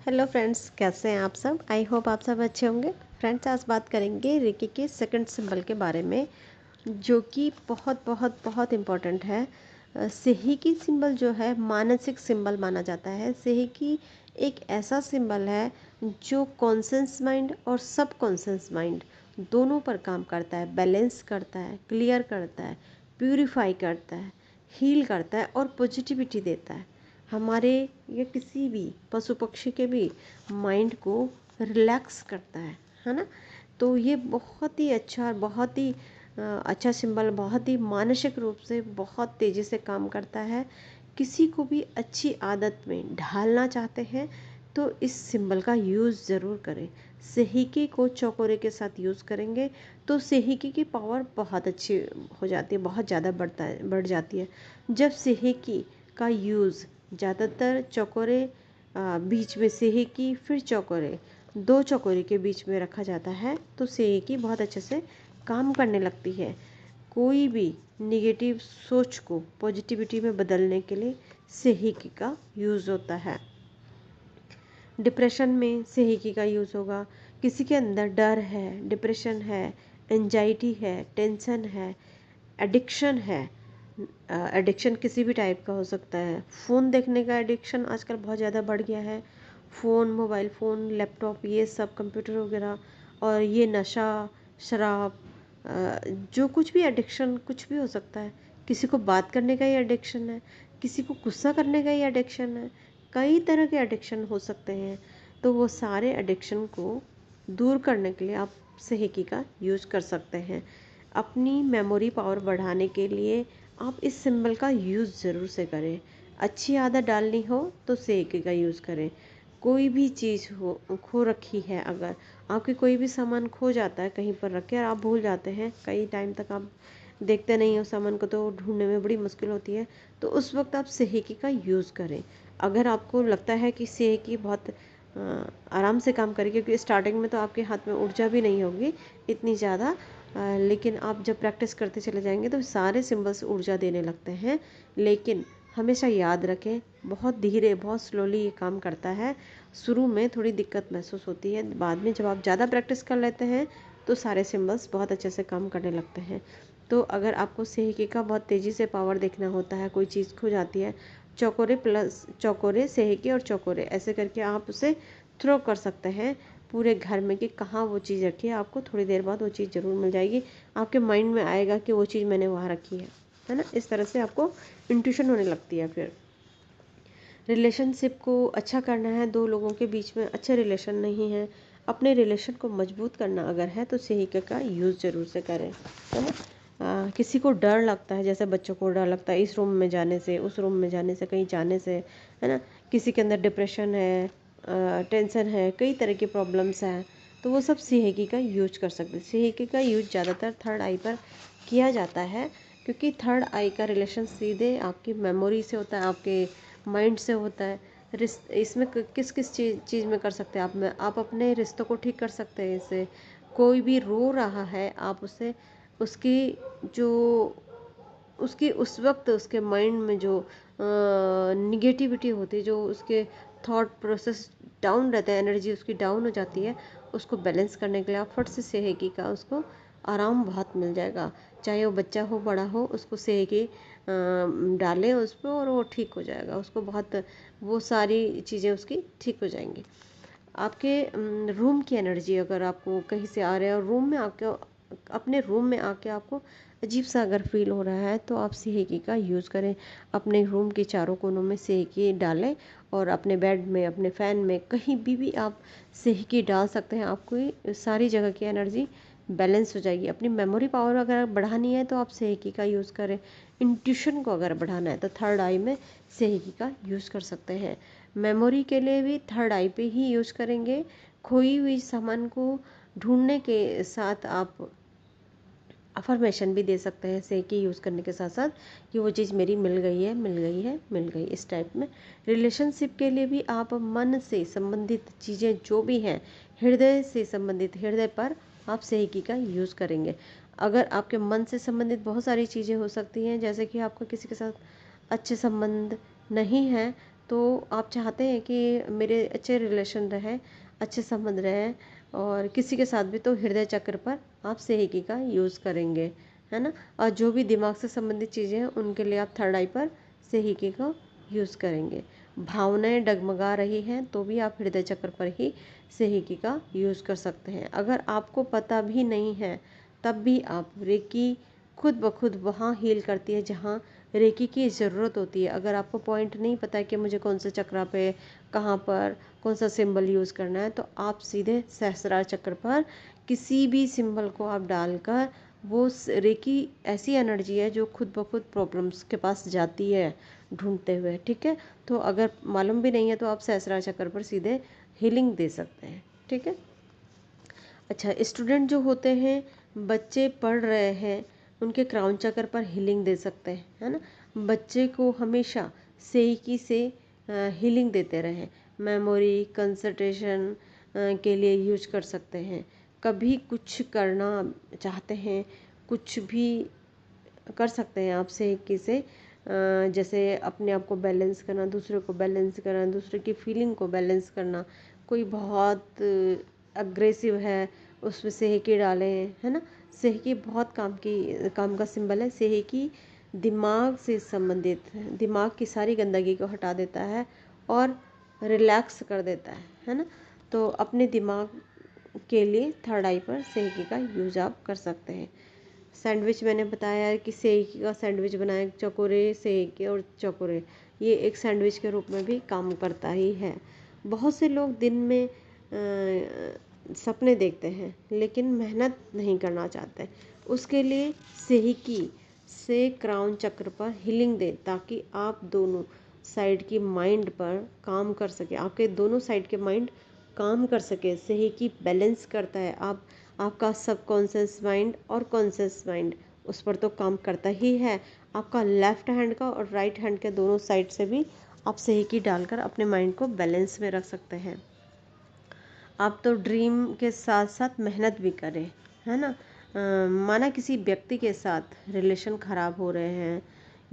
Hello friends, कैसे हैं आप सब। आई होप आप सब अच्छे होंगे। फ्रेंड्स, आज बात करेंगे रेकी के सेकंड सिंबल के बारे में, जो कि बहुत बहुत बहुत इम्पोर्टेंट है। सेहिकी सिंबल जो है मानसिक सिंबल माना जाता है। सेहिकी एक ऐसा सिंबल है जो कॉन्शियस माइंड और सब कॉन्शियस माइंड दोनों पर काम करता है, बैलेंस करता है, क्लियर करता है, प्यूरिफाई करता है, हील करता है और पॉजिटिविटी देता है। हमारे या किसी भी पशु पक्षी के भी माइंड को रिलैक्स करता है ना। तो ये बहुत ही अच्छा और बहुत ही अच्छा सिंबल, बहुत ही मानसिक रूप से बहुत तेज़ी से काम करता है। किसी को भी अच्छी आदत में ढालना चाहते हैं तो इस सिंबल का यूज़ ज़रूर करें। सेहिकी को चौकोरे के साथ यूज़ करेंगे तो सेहिकी की पावर बहुत अच्छी हो जाती है, बहुत ज़्यादा बढ़ जाती है। जब सेहिकी का यूज़ ज़्यादातर चौकोरे बीच में सेहिकी फिर चौकोरे, दो चौकोरे के बीच में रखा जाता है तो सेहिकी बहुत अच्छे से काम करने लगती है। कोई भी निगेटिव सोच को पॉजिटिविटी में बदलने के लिए सेहिकी का यूज़ होता है। डिप्रेशन में सेहिकी का यूज़ होगा। किसी के अंदर डर है, डिप्रेशन है, एंजाइटी है, टेंशन है, एडिक्शन है। एडिक्शन किसी भी टाइप का हो सकता है। फ़ोन देखने का एडिक्शन आजकल बहुत ज़्यादा बढ़ गया है। फ़ोन, मोबाइल फ़ोन, लैपटॉप, ये सब कंप्यूटर वगैरह, और ये नशा, शराब, जो कुछ भी एडिक्शन कुछ भी हो सकता है। किसी को बात करने का ही एडिक्शन है, किसी को गुस्सा करने का ही एडिक्शन है। कई तरह के एडिक्शन हो सकते हैं। तो वो सारे एडिक्शन को दूर करने के लिए आप सेहिकी का यूज़ कर सकते हैं। अपनी मेमोरी पावर बढ़ाने के लिए आप इस सिंबल का यूज़ ज़रूर से करें। अच्छी आदत डालनी हो तो सेहिकी का यूज़ करें। कोई भी चीज़ हो खो रखी है, अगर आपके कोई भी सामान खो जाता है कहीं पर रख के और आप भूल जाते हैं, कई टाइम तक आप देखते नहीं हो सामान को तो ढूंढने में बड़ी मुश्किल होती है, तो उस वक्त आप सेहिकी का यूज़ करें। अगर आपको लगता है कि सेहिकी बहुत आराम से काम करेगी, क्योंकि स्टार्टिंग में तो आपके हाथ में ऊर्जा भी नहीं होगी इतनी ज़्यादा, लेकिन आप जब प्रैक्टिस करते चले जाएंगे तो सारे सिंबल्स ऊर्जा देने लगते हैं। लेकिन हमेशा याद रखें, बहुत धीरे बहुत स्लोली ये काम करता है। शुरू में थोड़ी दिक्कत महसूस होती है, बाद में जब आप ज़्यादा प्रैक्टिस कर लेते हैं तो सारे सिंबल्स बहुत अच्छे से काम करने लगते हैं। तो अगर आपको सेहिकी का बहुत तेज़ी से पावर देखना होता है, कोई चीज़ खो जाती है, चौकोरे प्लस चौकोरे, सेहिकी और चौकोरे ऐसे करके आप उसे थ्रो कर सकते हैं पूरे घर में कि कहाँ वो चीज़ रखी है। आपको थोड़ी देर बाद वो चीज़ ज़रूर मिल जाएगी। आपके माइंड में आएगा कि वो चीज़ मैंने वहाँ रखी है ना। इस तरह से आपको इंट्यूशन होने लगती है। फिर रिलेशनशिप को अच्छा करना है, दो लोगों के बीच में अच्छे रिलेशन नहीं है, अपने रिलेशन को मजबूत करना अगर है तो सेहिका का यूज़ ज़रूर से करें, है ना। किसी को डर लगता है, जैसे बच्चों को डर लगता है इस रूम में जाने से, उस रूम में जाने से, कहीं जाने से, है ना। किसी के अंदर डिप्रेशन है, टेंशन है, कई तरह की प्रॉब्लम्स हैं, तो वो सब सेहिकी का यूज कर सकते हैं। सेहिकी का यूज ज़्यादातर थर्ड आई पर किया जाता है, क्योंकि थर्ड आई का रिलेशन सीधे आपकी मेमोरी से होता है, आपके माइंड से होता है। इसमें किस किस चीज़ में कर सकते हैं आप अपने रिश्तों को ठीक कर सकते हैं इससे। कोई भी रो रहा है, आप उसे उसकी जो उसकी उस वक्त उसके माइंड में जो निगेटिविटी होती है, जो उसके थॉट प्रोसेस डाउन रहता है, एनर्जी उसकी डाउन हो जाती है, उसको बैलेंस करने के लिए आप फट से सेहेगी का उसको आराम बहुत मिल जाएगा। चाहे वो बच्चा हो बड़ा हो, उसको सेहेगी डालें उस पर और वो ठीक हो जाएगा। उसको बहुत वो सारी चीज़ें उसकी ठीक हो जाएंगी। आपके रूम की एनर्जी अगर आपको कहीं से आ रहा है और रूम में आके, अपने रूम में आके आपको अजीब सा अगर फील हो रहा है, तो आप सेहकी का यूज़ करें। अपने रूम के चारों कोनों में सेहकी डालें और अपने बेड में, अपने फ़ैन में, कहीं भी आप सेहकी डाल सकते हैं। आपको सारी जगह की एनर्जी बैलेंस हो जाएगी। अपनी मेमोरी पावर अगर बढ़ानी है तो आप सेहकी का यूज़ करें। इंट्यूशन को अगर बढ़ाना है तो थर्ड आई में सेहकी का यूज़ कर सकते हैं। मेमोरी के लिए भी थर्ड आई पे ही यूज़ करेंगे। खोई हुई सामान को ढूंढने के साथ आप अफर्मेशन भी दे सकते हैं सेहकी यूज़ करने के साथ साथ, कि वो चीज़ मेरी मिल गई है, मिल गई है, मिल गई, इस टाइप में। रिलेशनशिप के लिए भी आप मन से संबंधित चीज़ें जो भी हैं, हृदय से संबंधित, हृदय पर आप सेहकी का यूज़ करेंगे। अगर आपके मन से संबंधित बहुत सारी चीज़ें हो सकती हैं, जैसे कि आपका किसी के साथ अच्छे संबंध नहीं है, तो आप चाहते हैं कि मेरे अच्छे रिलेशन रहे, अच्छे संबंध रहे, और किसी के साथ भी, तो हृदय चक्र पर आप सेहिकी का यूज़ करेंगे, है ना। और जो भी दिमाग से संबंधित चीज़ें हैं उनके लिए आप थर्ड आई पर सेहिकी का यूज़ करेंगे। भावनाएं डगमगा रही हैं तो भी आप हृदय चक्र पर ही सेहिकी का यूज़ कर सकते हैं। अगर आपको पता भी नहीं है तब भी आप रेकी खुद ब खुद वहाँ हील करती है जहाँ रेकी की ज़रूरत होती है। अगर आपको पॉइंट नहीं पता है कि मुझे कौन से चक्र पे, कहाँ पर, कौन सा सिंबल यूज़ करना है, तो आप सीधे सहस्रार चक्र पर किसी भी सिंबल को आप डालकर, वो रेकी ऐसी एनर्जी है जो खुद ब खुद प्रॉब्लम्स के पास जाती है ढूंढते हुए, ठीक है। तो अगर मालूम भी नहीं है तो आप सहस्रार चक्र पर सीधे हीलिंग दे सकते हैं, ठीक है। अच्छा, स्टूडेंट जो होते हैं, बच्चे पढ़ रहे हैं, उनके क्राउन चक्र पर हीलिंग दे सकते हैं, है ना। बच्चे को हमेशा सेहिकी से हीलिंग देते रहें। मेमोरी, कंसंट्रेशन के लिए यूज कर सकते हैं। कभी कुछ करना चाहते हैं, कुछ भी कर सकते हैं आप सेहिकी से। जैसे अपने आप को बैलेंस करना, दूसरे को बैलेंस करना, दूसरे की फीलिंग को बैलेंस करना। कोई बहुत अग्रेसिव है, उसमें सेहिकी डालें, है ना। सेहिकी बहुत काम का सिंबल है। सेहिकी दिमाग से संबंधित है, दिमाग की सारी गंदगी को हटा देता है और रिलैक्स कर देता है ना। तो अपने दिमाग के लिए थर्ड आई पर सेहिकी का यूज आप कर सकते हैं। सैंडविच मैंने बताया है कि सेहिकी का सैंडविच बनाए, चकोरे सेहिकी और चकोरे, ये एक सैंडविच के रूप में भी काम करता ही है। बहुत से लोग दिन में सपने देखते हैं लेकिन मेहनत नहीं करना चाहते। उसके लिए सेहिकी से क्राउन चक्र पर हीलिंग दें ताकि आप दोनों साइड की माइंड पर काम कर सके, आपके दोनों साइड के माइंड काम कर सके। सेहिकी बैलेंस करता है आपका सबकॉन्शियस माइंड और कॉन्शियस माइंड, उस पर तो काम करता ही है। आपका लेफ्ट हैंड का और राइट हैंड के दोनों साइड से भी आप सेहिकी डालकर अपने माइंड को बैलेंस में रख सकते हैं। आप तो ड्रीम के साथ साथ मेहनत भी करें, है ना। माना किसी व्यक्ति के साथ रिलेशन ख़राब हो रहे हैं,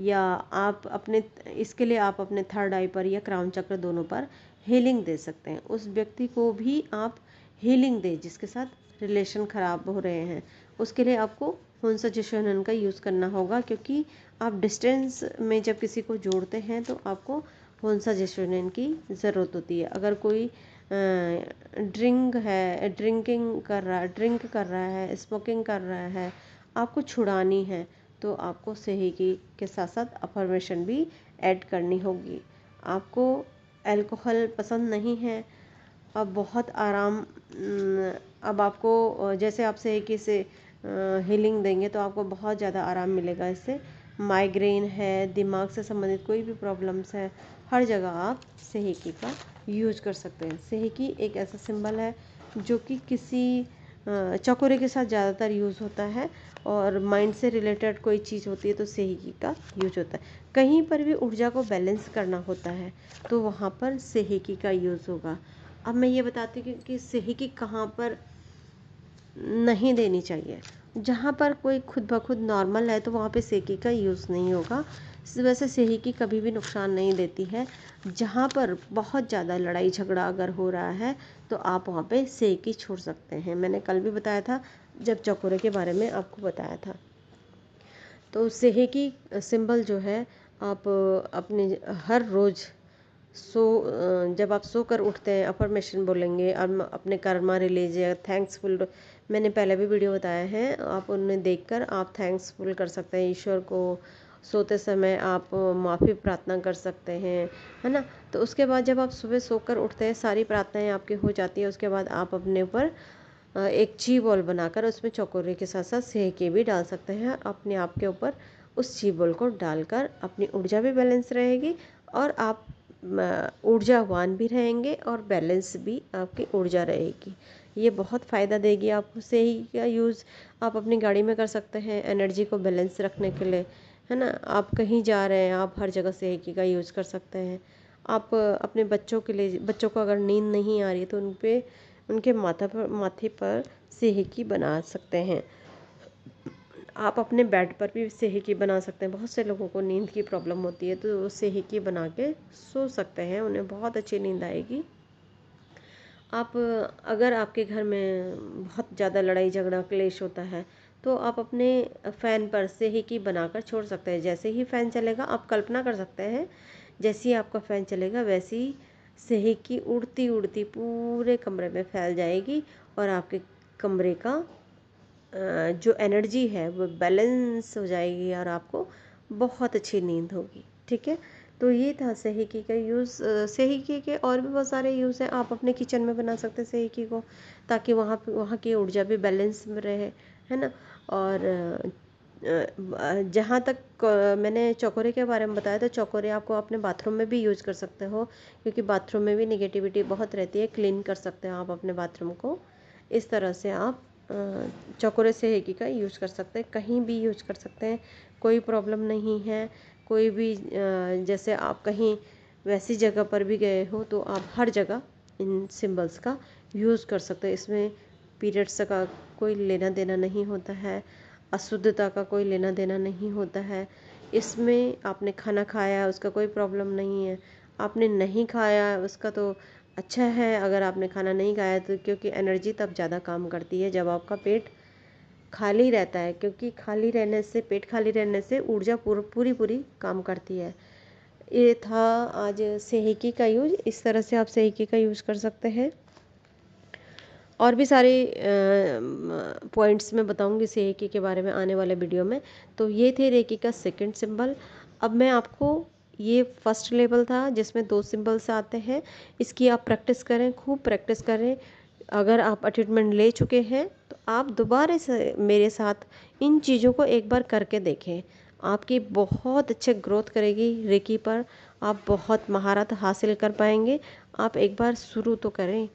या आप अपने, इसके लिए आप अपने थर्ड आई पर या क्राउन चक्र दोनों पर हीलिंग दे सकते हैं। उस व्यक्ति को भी आप हीलिंग दें जिसके साथ रिलेशन ख़राब हो रहे हैं। उसके लिए आपको हुंसा जिशोनन का यूज़ करना होगा, क्योंकि आप डिस्टेंस में जब किसी को जोड़ते हैं तो आपको हुंसा जिशोनन की ज़रूरत होती है। अगर कोई ड्रिंक कर रहा है, स्मोकिंग कर रहा है, आपको छुड़ानी है, तो आपको सेहिकी के साथ साथ अफर्मेशन भी ऐड करनी होगी। आपको अल्कोहल पसंद नहीं है, अब बहुत आराम, अब आपको जैसे आप सेहिकी से हीलिंग देंगे तो आपको बहुत ज़्यादा आराम मिलेगा इससे। माइग्रेन है, दिमाग से संबंधित कोई भी प्रॉब्लम्स है, हर जगह आप सेहिकी का यूज कर सकते हैं। सेहिकी एक ऐसा सिंबल है जो कि किसी चकोरे के साथ ज़्यादातर यूज़ होता है, और माइंड से रिलेटेड कोई चीज़ होती है तो सेहिकी का यूज होता है। कहीं पर भी ऊर्जा को बैलेंस करना होता है तो वहाँ पर सेहिकी का यूज़ होगा। अब मैं ये बताती हूँ कि सेहिकी कहाँ पर नहीं देनी चाहिए। जहाँ पर कोई खुद ब खुद नॉर्मल है तो वहाँ पे सेहिकी का यूज़ नहीं होगा। वैसे सेहिकी कभी भी नुकसान नहीं देती है। जहाँ पर बहुत ज़्यादा लड़ाई झगड़ा अगर हो रहा है तो आप वहाँ पे सेहिकी छोड़ सकते हैं। मैंने कल भी बताया था जब चकोरे के बारे में आपको बताया था। तो सेहिकी सिंबल जो है, आप अपने हर रोज़ जब आप सोकर उठते हैं अफर्मेशन बोलेंगे, और अपने कर्मा रिलीज या थैंक्सफुल, मैंने पहले भी वीडियो बताया है, आप उनमें देखकर आप थैंक्सफुल कर सकते हैं ईश्वर को। सोते समय आप माफ़ी प्रार्थना कर सकते हैं, है ना। तो उसके बाद जब आप सुबह सोकर उठते हैं, सारी प्रार्थनाएं आपकी हो जाती है, उसके बाद आप अपने ऊपर एक ची बॉल बनाकर उसमें चकोरे के साथ साथ सेहके भी डाल सकते हैं। अपने आप के ऊपर उस ची बॉल को डालकर अपनी ऊर्जा भी बैलेंस रहेगी, और आप ऊर्जावान भी रहेंगे, और बैलेंस भी आपकी ऊर्जा रहेगी। ये बहुत फ़ायदा देगी आपको। सेही का यूज़ आप अपनी गाड़ी में कर सकते हैं एनर्जी को बैलेंस रखने के लिए, है ना। आप कहीं जा रहे हैं, आप हर जगह सेही का यूज़ कर सकते हैं। आप अपने बच्चों के लिए, बच्चों को अगर नींद नहीं आ रही है तो उनके माथे पर सेहिकी बना सकते हैं। आप अपने बेड पर भी सेहिकी बना सकते हैं। बहुत से लोगों को नींद की प्रॉब्लम होती है तो वो सेहिकी बना के सो सकते हैं, उन्हें बहुत अच्छी नींद आएगी। आप अगर आपके घर में बहुत ज़्यादा लड़ाई झगड़ा क्लेश होता है तो आप अपने फ़ैन पर सेहिकी बनाकर छोड़ सकते हैं। जैसे ही फ़ैन चलेगा आप कल्पना कर सकते हैं, जैसे ही आपका फ़ैन चलेगा वैसे ही सेहिकी उड़ती उड़ती पूरे कमरे में फैल जाएगी और आपके कमरे का जो एनर्जी है वो बैलेंस हो जाएगी और आपको बहुत अच्छी नींद होगी। ठीक है, तो ये था सेहिकी का यूज़। सेहिकी के और भी बहुत सारे यूज़ हैं। आप अपने किचन में बना सकते हैं सेहिकी को, ताकि वहाँ की ऊर्जा भी बैलेंस में रहे, है ना। और जहाँ तक मैंने चौकोरे के बारे में बताया, तो चौकोरे आपको अपने बाथरूम में भी यूज कर सकते हो, क्योंकि बाथरूम में भी निगेटिविटी बहुत रहती है। क्लीन कर सकते हैं आप अपने बाथरूम को। इस तरह से आप चौकोरे सेहिकी का यूज़ कर सकते हैं, कहीं भी यूज कर सकते हैं, कोई प्रॉब्लम नहीं है। कोई भी जैसे आप कहीं वैसी जगह पर भी गए हो तो आप हर जगह इन सिंबल्स का यूज़ कर सकते हैं। इसमें पीरियड्स का कोई लेना देना नहीं होता है, अशुद्धता का कोई लेना देना नहीं होता है। इसमें आपने खाना खाया उसका कोई प्रॉब्लम नहीं है, आपने नहीं खाया उसका तो अच्छा है। अगर आपने खाना नहीं खाया तो, क्योंकि एनर्जी तब ज़्यादा काम करती है जब आपका पेट खाली रहता है, क्योंकि खाली रहने से, पेट खाली रहने से ऊर्जा पूरी पूरी काम करती है। ये था आज सेहिकी का यूज। इस तरह से आप सेहिकी का यूज़ कर सकते हैं। और भी सारे पॉइंट्स मैं बताऊंगी सेहिकी के बारे में आने वाले वीडियो में। तो ये थे रेकी का सेकंड सिंबल। अब मैं आपको, ये फर्स्ट लेवल था जिसमें 2 सिंबल्स आते हैं, इसकी आप प्रैक्टिस करें, खूब प्रैक्टिस करें। अगर आप अटेटमेंट ले चुके हैं तो आप दोबारा से मेरे साथ इन चीज़ों को एक बार करके देखें। आपकी बहुत अच्छे ग्रोथ करेगी रेकी पर, आप बहुत महारत हासिल कर पाएंगे। आप एक बार शुरू तो करें।